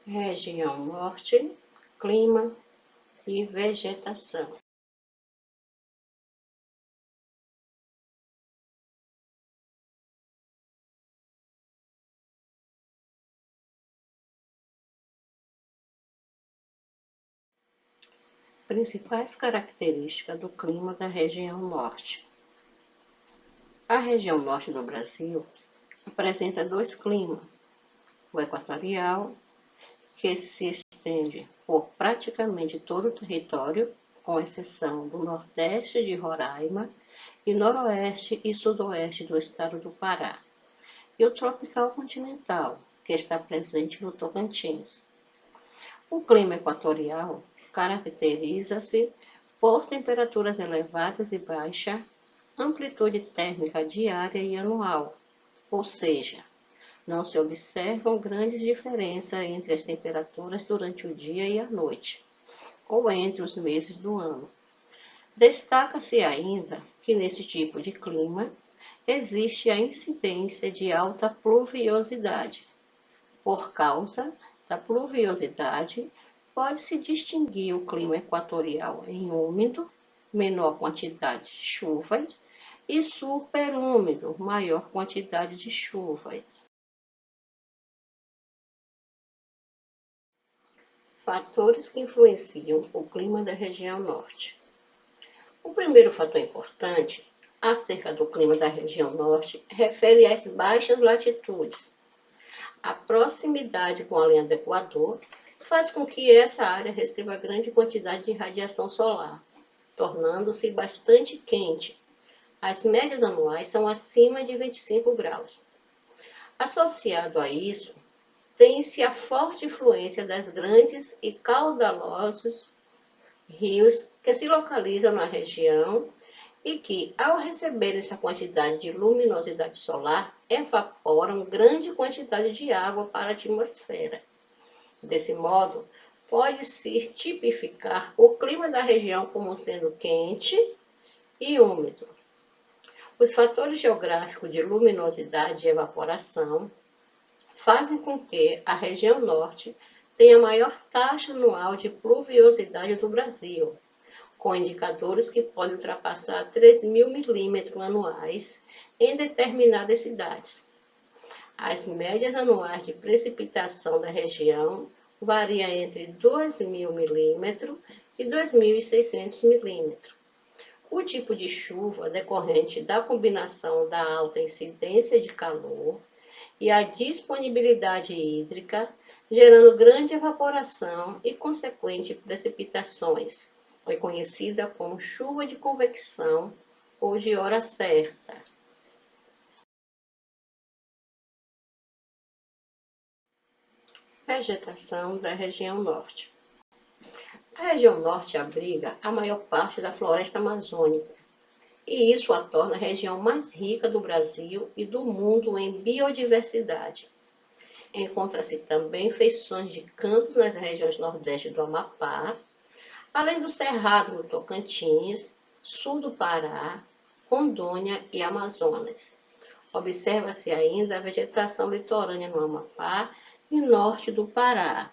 Região Norte, clima e vegetação. Principais características do clima da região Norte. A região Norte do Brasil apresenta dois climas, o equatorial, que se estende por praticamente todo o território, com exceção do Nordeste de Roraima e Noroeste e Sudoeste do estado do Pará, e o tropical continental, que está presente no Tocantins. O clima equatorial caracteriza-se por temperaturas elevadas e baixa amplitude térmica diária e anual, ou seja, não se observam grandes diferenças entre as temperaturas durante o dia e a noite, ou entre os meses do ano. Destaca-se ainda que nesse tipo de clima existe a incidência de alta pluviosidade. Por causa da pluviosidade, pode-se distinguir o clima equatorial em úmido, menor quantidade de chuvas, e superúmido, maior quantidade de chuvas. Fatores que influenciam o clima da região norte. O primeiro fator importante acerca do clima da região norte refere às baixas latitudes. A proximidade com a linha do Equador faz com que essa área receba grande quantidade de radiação solar, tornando-se bastante quente. As médias anuais são acima de 25 graus. Associado a isso, tem-se a forte influência das grandes e caudalosos rios que se localizam na região e que, ao receber essa quantidade de luminosidade solar, evaporam grande quantidade de água para a atmosfera. Desse modo, pode-se tipificar o clima da região como sendo quente e úmido. Os fatores geográficos de luminosidade e evaporação fazem com que a região norte tenha a maior taxa anual de pluviosidade do Brasil, com indicadores que podem ultrapassar 3.000 milímetros anuais em determinadas cidades. As médias anuais de precipitação da região variam entre 2.000 milímetros e 2.600 milímetros. O tipo de chuva decorrente da combinação da alta incidência de calor e a disponibilidade hídrica, gerando grande evaporação e consequente precipitações. Foi conhecida como chuva de convecção ou de hora certa. Vegetação da região norte. A região norte abriga a maior parte da floresta amazônica, e isso a torna a região mais rica do Brasil e do mundo em biodiversidade. Encontra-se também feições de campos nas regiões nordeste do Amapá, além do Cerrado no Tocantins, sul do Pará, Rondônia e Amazonas. Observa-se ainda a vegetação litorânea no Amapá e norte do Pará.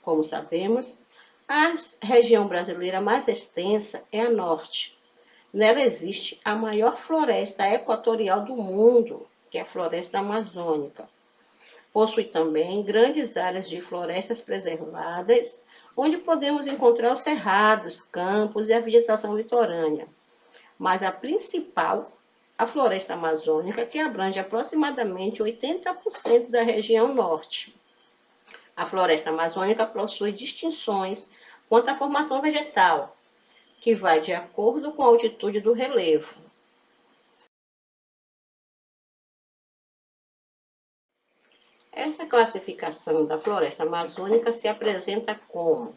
Como sabemos, a região brasileira mais extensa é a norte. Nela existe a maior floresta equatorial do mundo, que é a floresta amazônica. Possui também grandes áreas de florestas preservadas, onde podemos encontrar os cerrados, campos e a vegetação litorânea. Mas a principal, a floresta amazônica, que abrange aproximadamente 80% da região norte. A floresta amazônica possui distinções quanto à formação vegetal, que vai de acordo com a altitude do relevo. Essa classificação da floresta amazônica se apresenta como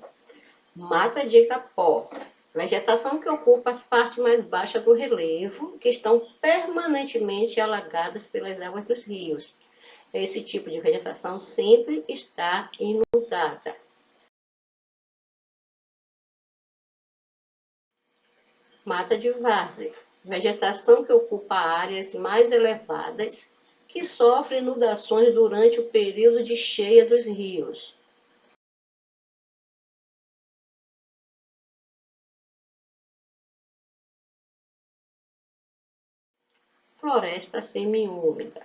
mata de igapó, vegetação que ocupa as partes mais baixas do relevo, que estão permanentemente alagadas pelas águas dos rios. Esse tipo de vegetação sempre está inundada. Mata de várzea, vegetação que ocupa áreas mais elevadas, que sofre inundações durante o período de cheia dos rios. floresta semiúmida.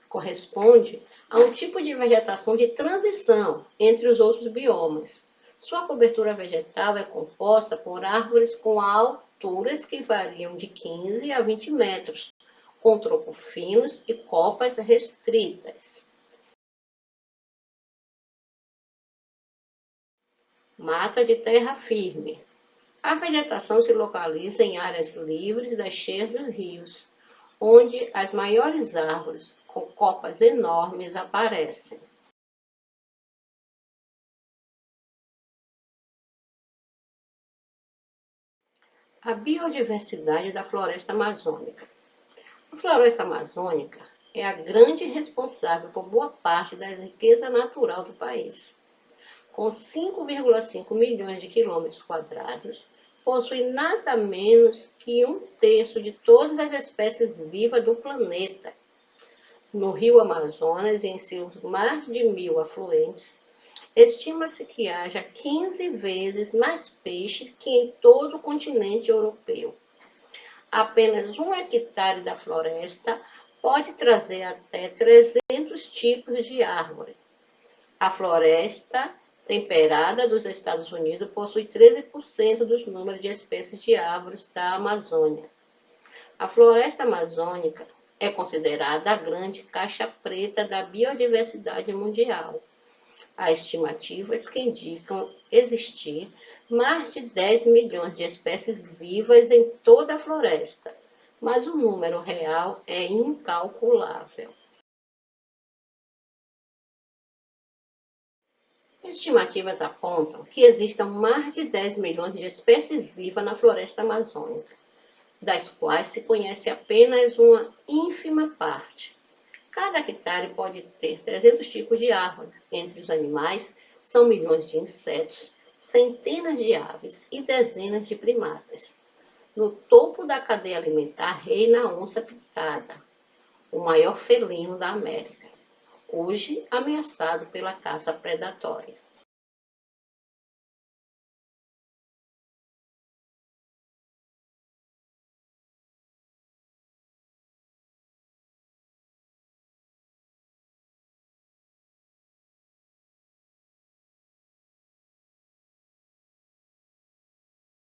Corresponde a um tipo de vegetação de transição entre os outros biomas. Sua cobertura vegetal é composta por árvores com alturas que variam de 15 a 20 metros, com troncos finos e copas restritas. Mata de terra firme. A vegetação se localiza em áreas livres das cheias dos rios, onde as maiores árvores com copas enormes aparecem. A biodiversidade da floresta amazônica. A floresta amazônica é a grande responsável por boa parte da riqueza natural do país. Com 5,5 milhões de quilômetros quadrados, possui nada menos que um terço de todas as espécies vivas do planeta. No rio Amazonas e em seus mais de 1.000 afluentes, estima-se que haja 15 vezes mais peixes que em todo o continente europeu. Apenas 1 hectare da floresta pode trazer até 300 tipos de árvore. A floresta temperada dos Estados Unidos possui 13% dos números de espécies de árvores da Amazônia. A floresta amazônica é considerada a grande caixa preta da biodiversidade mundial. Há estimativas que indicam existir mais de 10 milhões de espécies vivas em toda a floresta, mas o número real é incalculável. Estimativas apontam que existam mais de 10 milhões de espécies vivas na floresta amazônica, das quais se conhece apenas uma ínfima parte. Cada hectare pode ter 300 tipos de árvores. Entre os animais, são milhões de insetos, centenas de aves e dezenas de primatas. No topo da cadeia alimentar reina a onça-pintada, o maior felino da América, hoje ameaçado pela caça predatória.